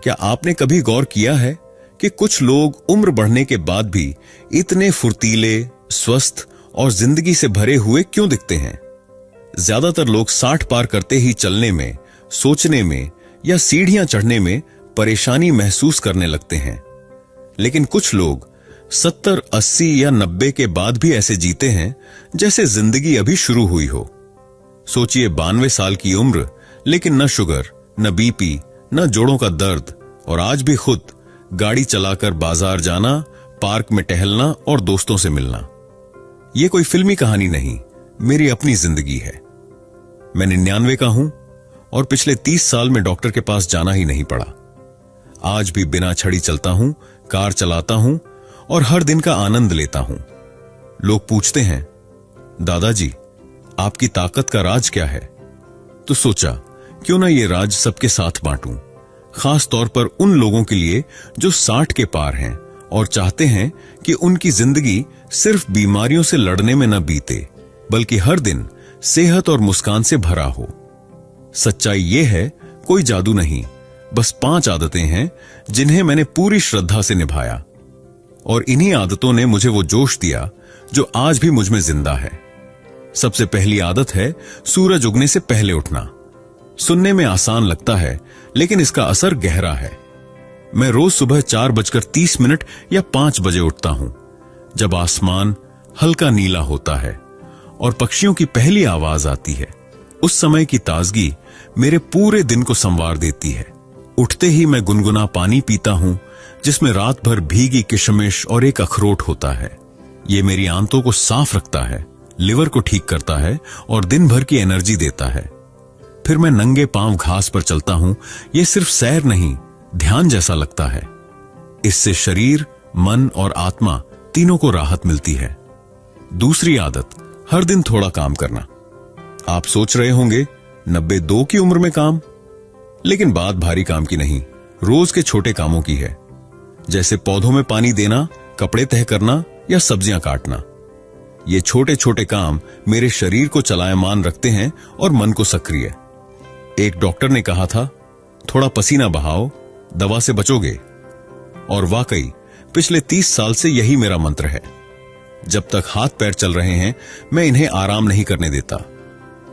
क्या आपने कभी गौर किया है कि कुछ लोग उम्र बढ़ने के बाद भी इतने फुर्तीले, स्वस्थ और जिंदगी से भरे हुए क्यों दिखते हैं? ज्यादातर लोग 60 पार करते ही चलने में, सोचने में या सीढ़ियां चढ़ने में परेशानी महसूस करने लगते हैं, लेकिन कुछ लोग 70, 80 या 90 के बाद भी ऐसे जीते हैं जैसे जिंदगी अभी शुरू हुई हो। सोचिए, 92 साल की उम्र, लेकिन न शुगर, न बीपी, न जोड़ों का दर्द, और आज भी खुद गाड़ी चलाकर बाजार जाना, पार्क में टहलना और दोस्तों से मिलना। यह कोई फिल्मी कहानी नहीं, मेरी अपनी जिंदगी है। मैं 99 का हूं और पिछले 30 साल में डॉक्टर के पास जाना ही नहीं पड़ा। आज भी बिना छड़ी चलता हूं, कार चलाता हूं और हर दिन का आनंद लेता हूं। लोग पूछते हैं, दादाजी आपकी ताकत का राज क्या है? तो सोचा, क्यों ना ये राज सबके साथ बांटूं, खास तौर पर उन लोगों के लिए जो 60 के पार हैं और चाहते हैं कि उनकी जिंदगी सिर्फ बीमारियों से लड़ने में न बीते, बल्कि हर दिन सेहत और मुस्कान से भरा हो। सच्चाई यह है, कोई जादू नहीं, बस 5 आदतें हैं जिन्हें मैंने पूरी श्रद्धा से निभाया, और इन्हीं आदतों ने मुझे वो जोश दिया जो आज भी मुझ में जिंदा है। सबसे पहली आदत है सूरज उगने से पहले उठना। सुनने में आसान लगता है, लेकिन इसका असर गहरा है। मैं रोज सुबह 4:30 या 5 बजे उठता हूं, जब आसमान हल्का नीला होता है और पक्षियों की पहली आवाज आती है। उस समय की ताजगी मेरे पूरे दिन को संवार देती है। उठते ही मैं गुनगुना पानी पीता हूं, जिसमें रात भर भीगी किशमिश और एक अखरोट होता है। ये मेरी आंतों को साफ रखता है, लिवर को ठीक करता है और दिन भर की एनर्जी देता है। फिर मैं नंगे पांव घास पर चलता हूं। यह सिर्फ सैर नहीं, ध्यान जैसा लगता है। इससे शरीर, मन और आत्मा तीनों को राहत मिलती है। दूसरी आदत, हर दिन थोड़ा काम करना। आप सोच रहे होंगे 92 की उम्र में काम, लेकिन बात भारी काम की नहीं, रोज के छोटे कामों की है, जैसे पौधों में पानी देना, कपड़े तह करना या सब्जियां काटना। ये छोटे छोटे काम मेरे शरीर को चलायमान रखते हैं और मन को सक्रिय। एक डॉक्टर ने कहा था, थोड़ा पसीना बहाओ, दवा से बचोगे। और वाकई पिछले 30 साल से यही मेरा मंत्र है। जब तक हाथ पैर चल रहे हैं, मैं इन्हें आराम नहीं करने देता।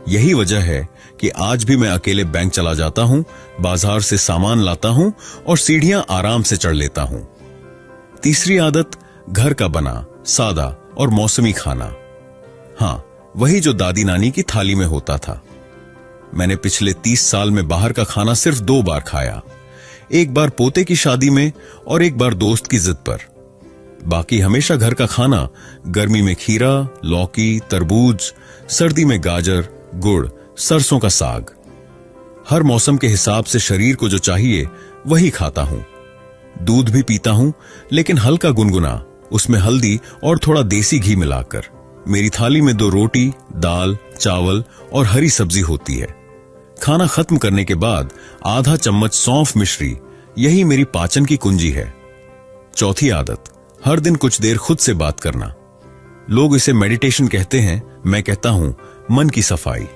यही वजह है कि आज भी मैं अकेले बैंक चला जाता हूं, बाजार से सामान लाता हूं और सीढ़ियां आराम से चढ़ लेता हूं। तीसरी आदत, घर का बना, सादा और मौसमी खाना। हां, वही जो दादी नानी की थाली में होता था। मैंने पिछले 30 साल में बाहर का खाना सिर्फ 2 बार खाया, एक बार पोते की शादी में और एक बार दोस्त की जिद पर। बाकी हमेशा घर का खाना, गर्मी में खीरा, लौकी, तरबूज, सर्दी में गाजर, गुड़, सरसों का साग। हर मौसम के हिसाब से शरीर को जो चाहिए वही खाता हूं। दूध भी पीता हूं, लेकिन हल्का गुनगुना, उसमें हल्दी और थोड़ा देसी घी मिलाकर। मेरी थाली में 2 रोटी, दाल, चावल और हरी सब्जी होती है। खाना खत्म करने के बाद आधा चम्मच सौंफ मिश्री, यही मेरी पाचन की कुंजी है। चौथी आदत, हर दिन कुछ देर खुद से बात करना। लोग इसे मेडिटेशन कहते हैं, मैं कहता हूं मन की सफाई।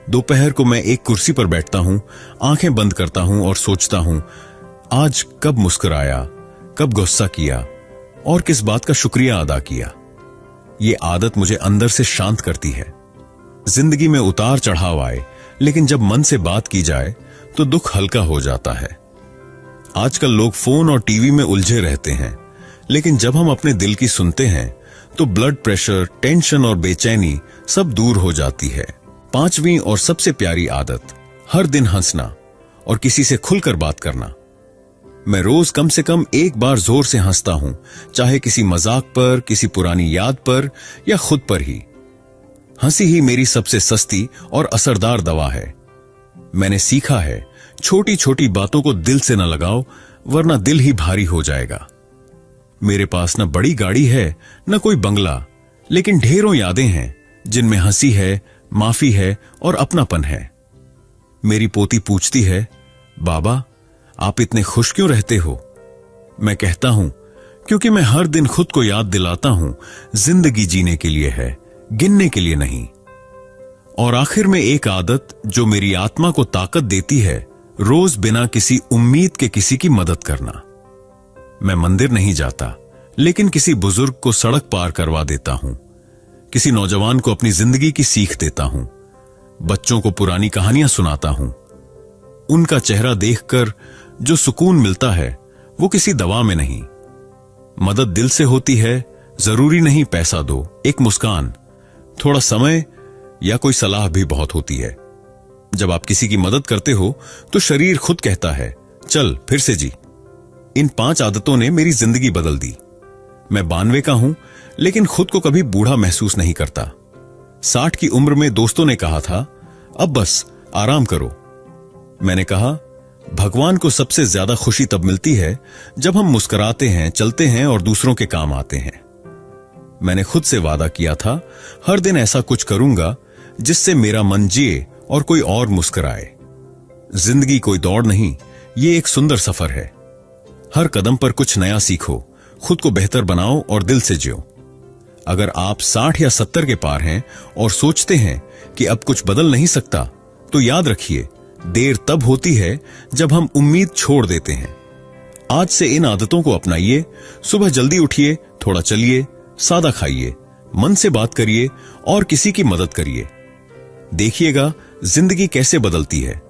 दोपहर को मैं एक कुर्सी पर बैठता हूं, आंखें बंद करता हूं और सोचता हूं, आज कब मुस्कुराया, कब गुस्सा किया और किस बात का शुक्रिया अदा किया। ये आदत मुझे अंदर से शांत करती है। जिंदगी में उतार चढ़ाव आए, लेकिन जब मन से बात की जाए तो दुख हल्का हो जाता है। आजकल लोग फोन और टीवी में उलझे रहते हैं, लेकिन जब हम अपने दिल की सुनते हैं तो ब्लड प्रेशर, टेंशन और बेचैनी सब दूर हो जाती है। 5वीं और सबसे प्यारी आदत, हर दिन हंसना और किसी से खुलकर बात करना। मैं रोज कम से कम एक बार जोर से हंसता हूं, चाहे किसी मजाक पर, किसी पुरानी याद पर या खुद पर ही। हंसी ही मेरी सबसे सस्ती और असरदार दवा है। मैंने सीखा है, छोटी छोटी बातों को दिल से न लगाओ, वरना दिल ही भारी हो जाएगा। मेरे पास न बड़ी गाड़ी है, न कोई बंगला, लेकिन ढेरों यादें हैं जिनमें हंसी है, माफी है और अपनापन है। मेरी पोती पूछती है, बाबा आप इतने खुश क्यों रहते हो? मैं कहता हूं, क्योंकि मैं हर दिन खुद को याद दिलाता हूं, जिंदगी जीने के लिए है, गिनने के लिए नहीं। और आखिर में एक आदत जो मेरी आत्मा को ताकत देती है, रोज बिना किसी उम्मीद के किसी की मदद करना। मैं मंदिर नहीं जाता, लेकिन किसी बुजुर्ग को सड़क पार करवा देता हूं, किसी नौजवान को अपनी जिंदगी की सीख देता हूं, बच्चों को पुरानी कहानियां सुनाता हूं। उनका चेहरा देखकर जो सुकून मिलता है वो किसी दवा में नहीं। मदद दिल से होती है, जरूरी नहीं पैसा दो, एक मुस्कान, थोड़ा समय या कोई सलाह भी बहुत होती है। जब आप किसी की मदद करते हो तो शरीर खुद कहता है, चल फिर से जी। इन 5 आदतों ने मेरी जिंदगी बदल दी। मैं 92 का हूं, लेकिन खुद को कभी बूढ़ा महसूस नहीं करता। 60 की उम्र में दोस्तों ने कहा था, अब बस आराम करो। मैंने कहा, भगवान को सबसे ज्यादा खुशी तब मिलती है जब हम मुस्कुराते हैं, चलते हैं और दूसरों के काम आते हैं। मैंने खुद से वादा किया था, हर दिन ऐसा कुछ करूंगा जिससे मेरा मन जिए और कोई और मुस्कुराए। जिंदगी कोई दौड़ नहीं, ये एक सुंदर सफर है। हर कदम पर कुछ नया सीखो, खुद को बेहतर बनाओ और दिल से जियो। अगर आप 60 या 70 के पार हैं और सोचते हैं कि अब कुछ बदल नहीं सकता, तो याद रखिए, देर तब होती है जब हम उम्मीद छोड़ देते हैं। आज से इन आदतों को अपनाइए। सुबह जल्दी उठिए, थोड़ा चलिए, सादा खाइए, मन से बात करिए और किसी की मदद करिए। देखिएगा जिंदगी कैसे बदलती है।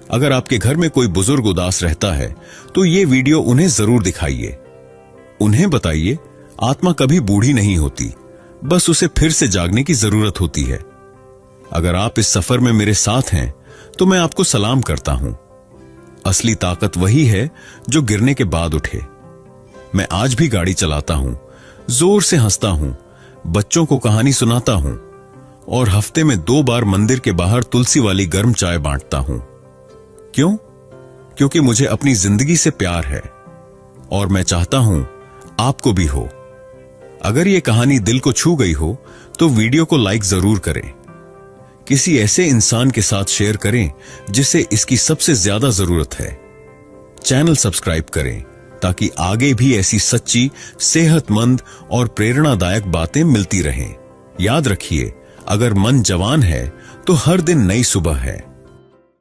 अगर आपके घर में कोई बुजुर्ग उदास रहता है तो ये वीडियो उन्हें जरूर दिखाइए। उन्हें बताइए, आत्मा कभी बूढ़ी नहीं होती, बस उसे फिर से जागने की जरूरत होती है। अगर आप इस सफर में मेरे साथ हैं तो मैं आपको सलाम करता हूं। असली ताकत वही है जो गिरने के बाद उठे। मैं आज भी गाड़ी चलाता हूं, जोर से हंसता हूं, बच्चों को कहानी सुनाता हूं और हफ्ते में 2 बार मंदिर के बाहर तुलसी वाली गर्म चाय बांटता हूं। क्यों? क्योंकि मुझे अपनी जिंदगी से प्यार है और मैं चाहता हूं आपको भी हो। अगर यह कहानी दिल को छू गई हो तो वीडियो को लाइक जरूर करें। किसी ऐसे इंसान के साथ शेयर करें जिसे इसकी सबसे ज्यादा जरूरत है। चैनल सब्सक्राइब करें ताकि आगे भी ऐसी सच्ची, सेहतमंद और प्रेरणादायक बातें मिलती रहें। याद रखिए, अगर मन जवान है तो हर दिन नई सुबह है।